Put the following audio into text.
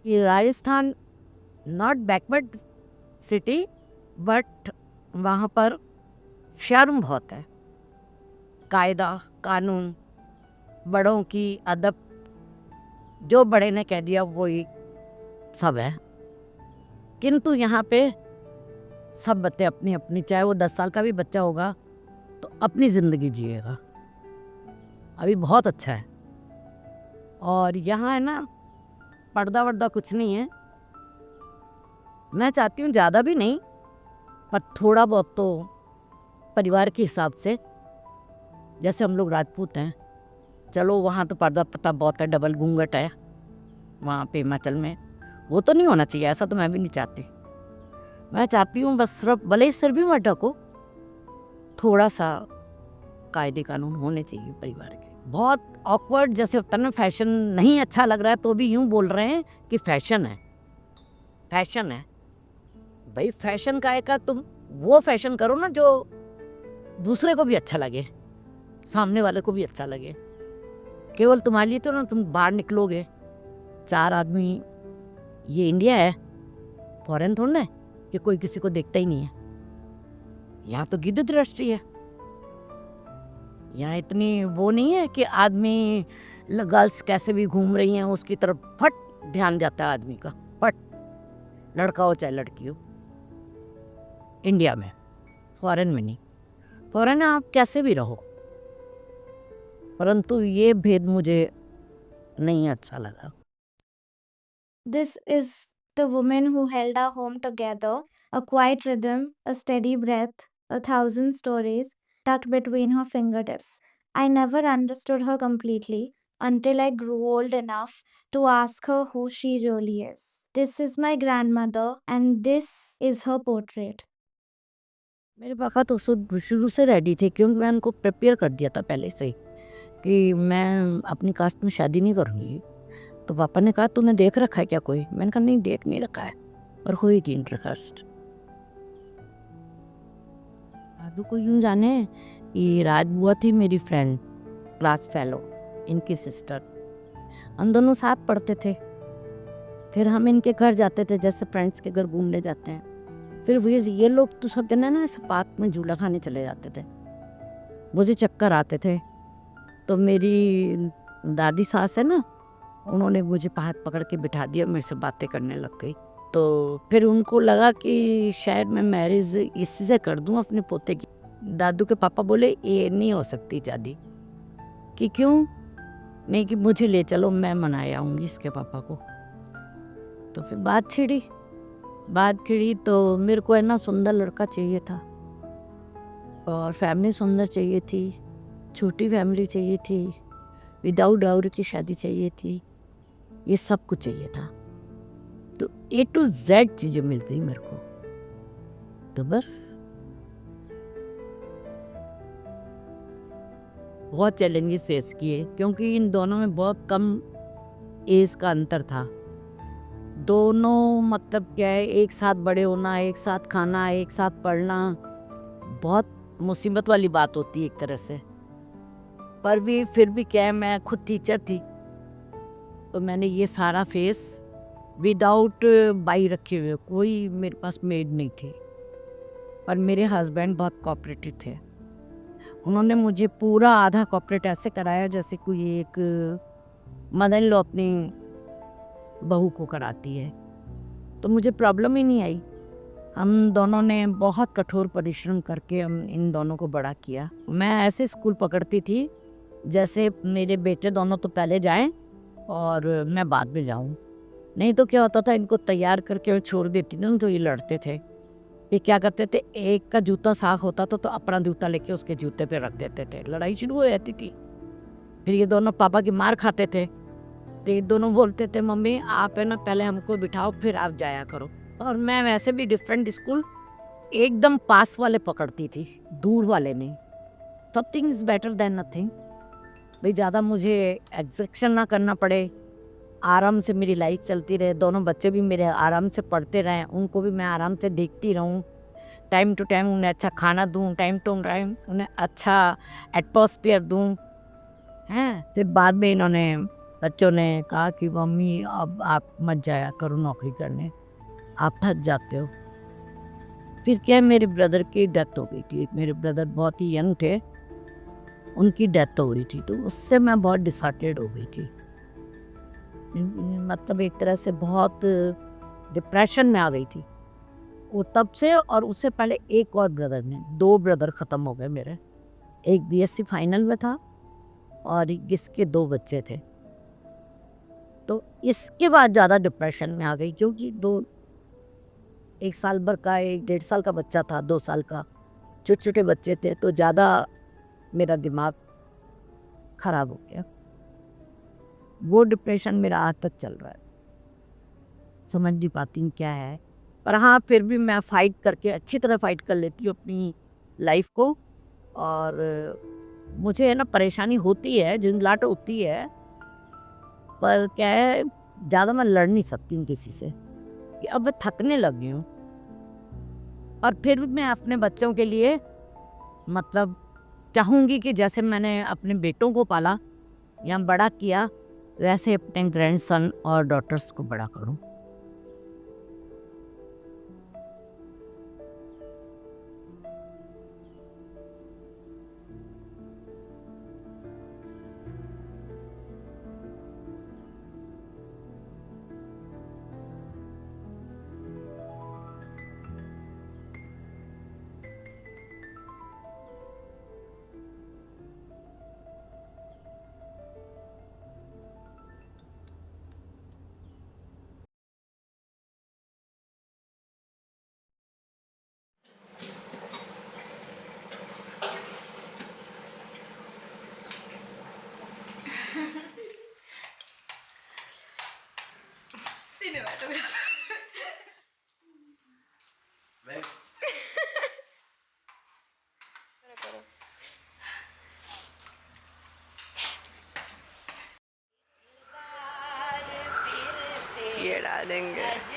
कि Rajasthan not backward city, but वहाँ पर शर्म बहुत है, कायदा कानून, बड़ों की अदब, जो बड़े ने कह दिया वही सब है। किंतु यहाँ पे सब बच्चे अपनी अपनी, चाहे वो 10 साल का भी बच्चा होगा तो अपनी ज़िंदगी जिएगा। अभी बहुत अच्छा है। और यहाँ है ना, पर्दा वर्दा कुछ नहीं है। मैं चाहती हूँ ज़्यादा भी नहीं, पर थोड़ा बहुत तो परिवार के हिसाब से, जैसे हम लोग राजपूत हैं, चलो वहाँ तो पर्दा पता बहुत है, डबल घूंघट है वहाँ पे हिमाचल में, वो तो नहीं होना चाहिए। ऐसा तो मैं भी नहीं चाहती। मैं चाहती हूँ बस सिर्फ, भले ही सिर भी मत ढको, थोड़ा सा कायदे कानून होने चाहिए परिवार के। बहुत ऑकवर्ड जैसे होता है ना, फैशन नहीं अच्छा लग रहा है तो भी यूँ बोल रहे हैं कि फैशन है, फैशन है। भाई फैशन का है का, तुम वो फैशन करो ना जो दूसरे को भी अच्छा लगे, सामने वाले को भी अच्छा लगे। केवल तुम्हारे लिए तो ना, तुम बाहर निकलोगे 4 आदमी, ये इंडिया है, फॉरेन थोड़ा ना है कि कोई किसी को देखता ही नहीं है। यहाँ तो गिद्ध दृष्टि है। यहाँ इतनी वो नहीं है कि आदमी, गर्ल्स कैसे भी घूम रही हैं उसकी तरफ फट ध्यान जाता है आदमी का, फट, लड़का हो चाहे लड़की हो। इंडिया में, फॉरेन में नहीं। फॉरेन में आप कैसे भी रहो, परंतु ये भेद मुझे नहीं अच्छा लगा। This is the woman who held our home together, a quiet rhythm, a steady breath, a thousand stories tucked between her fingertips. I never understood her completely until I grew old enough to ask her who she really is. This is my grandmother, and this is her portrait. मेरे पापा तो शुरू से ready थे, क्योंकि मैं उनको prepare कर दिया था पहले से ही कि मैं अपनी कास्ट में शादी नहीं करूँगी। तो पापा ने कहा तूने देख रखा है क्या कोई? मैंने कहा नहीं, देख नहीं रखा है, और हुई थी इंटरकास्ट। दादू को यूं जाने कि राज बुआ थी मेरी फ्रेंड, क्लास फेलो, इनकी सिस्टर। हम दोनों साथ पढ़ते थे। फिर हम इनके घर जाते थे, जैसे फ्रेंड्स के घर घूमने जाते हैं। फिर ये लोग तो सब जने ना ऐसे पार्क में झूला खाने चले जाते थे। मुझे चक्कर आते थे, तो मेरी दादी सास है ना, उन्होंने मुझे हाथ पकड़ के बिठा दिया, मेरे से बातें करने लग गई। तो फिर उनको लगा कि शायद मैं मैरिज इसी से कर दूं अपने पोते की। दादू के पापा बोले ये नहीं हो सकती शादी। कि क्यों नहीं? कि मुझे ले चलो, मैं मनाए आऊँगी इसके पापा को। तो फिर बात छिड़ी तो मेरे को है ना सुंदर लड़का चाहिए था, और फैमिली सुंदर चाहिए थी, छोटी फैमिली चाहिए थी, विदाउट डाउरी की शादी चाहिए थी, ये सब कुछ चाहिए था। तो A to Z चीज़ें मिल गई मेरे को। तो बस बहुत चैलेंजेस फेस किए, क्योंकि इन दोनों में बहुत कम एज का अंतर था। दोनों मतलब क्या है, एक साथ बड़े होना, एक साथ खाना, एक साथ पढ़ना, बहुत मुसीबत वाली बात होती है एक तरह से। पर भी फिर भी क्या है, मैं खुद टीचर थी, तो मैंने ये सारा फेस विदाउट बाई रखे हुए, कोई मेरे पास मेड नहीं थी। पर मेरे हस्बैंड बहुत कोऑपरेटिव थे। उन्होंने मुझे पूरा आधा कोऑपरेट ऐसे कराया जैसे कोई एक मदर इन लॉ अपनी बहू को कराती है। तो मुझे प्रॉब्लम ही नहीं आई। हम दोनों ने बहुत कठोर परिश्रम करके हम इन दोनों को बड़ा किया। मैं ऐसे स्कूल पकड़ती थी जैसे मेरे बेटे दोनों तो पहले जाएं और मैं बाद में जाऊं। नहीं तो क्या होता था, इनको तैयार करके और छोड़ देती थी तो ये लड़ते थे। ये क्या करते थे, एक का जूता साफ होता था तो अपना जूता लेके उसके जूते पे रख देते थे, लड़ाई शुरू हो जाती थी। फिर ये दोनों पापा की मार खाते थे, तो ये दोनों बोलते थे मम्मी आप है ना पहले हमको बिठाओ फिर आप जाया करो। और मैं वैसे भी डिफरेंट स्कूल एकदम पास वाले पकड़ती थी, दूर वाले नहीं। Something is better than nothing. भाई ज़्यादा मुझे एग्जेक्शन ना करना पड़े, आराम से मेरी लाइफ चलती रहे, दोनों बच्चे भी मेरे आराम से पढ़ते रहें, उनको भी मैं आराम से देखती रहूं, टाइम टू टाइम उन्हें अच्छा खाना दूं, टाइम टू टाइम उन्हें अच्छा एटमॉस्फेयर दूं। हैं फिर बाद में इन्होंने बच्चों ने कहा कि मम्मी अब आप मत जाया करो नौकरी करने, आप थक जाते हो। फिर क्या है, मेरे ब्रदर की डेथ हो गई थी। मेरे ब्रदर बहुत ही यंग थे, उनकी डेथ हो गई थी, तो उससे मैं बहुत डिसहार्टेड हो गई थी। मतलब एक तरह से बहुत डिप्रेशन में आ गई थी वो तब से। और उससे पहले एक और ब्रदर ने, 2 ब्रदर ख़त्म हो गए मेरे। एक बीएससी फाइनल में था और इसके 2 बच्चे थे। तो इसके बाद ज़्यादा डिप्रेशन में आ गई, क्योंकि 2 1 साल भर का, 1 डेढ़ साल का बच्चा था, 2 साल का, छोटे-छोटे बच्चे थे, तो ज़्यादा मेरा दिमाग खराब हो गया। वो डिप्रेशन मेरा आज तक चल रहा है। समझ नहीं पाती हूँ क्या है। पर हाँ, फिर भी मैं फ़ाइट करके अच्छी तरह फ़ाइट कर लेती हूँ अपनी लाइफ़ को। और मुझे है ना परेशानी होती है, झुँझलाहट होती है, पर क्या है, ज़्यादा मैं लड़ नहीं सकती हूँ किसी से, कि अब मैं थकने लगी हूँ। और फिर भी मैं अपने बच्चों के लिए मतलब चाहूँगी कि जैसे मैंने अपने बेटों को पाला या बड़ा किया, वैसे अपने ग्रैंडसन और डॉटर्स को बड़ा करूँ। ये डाल देंगे।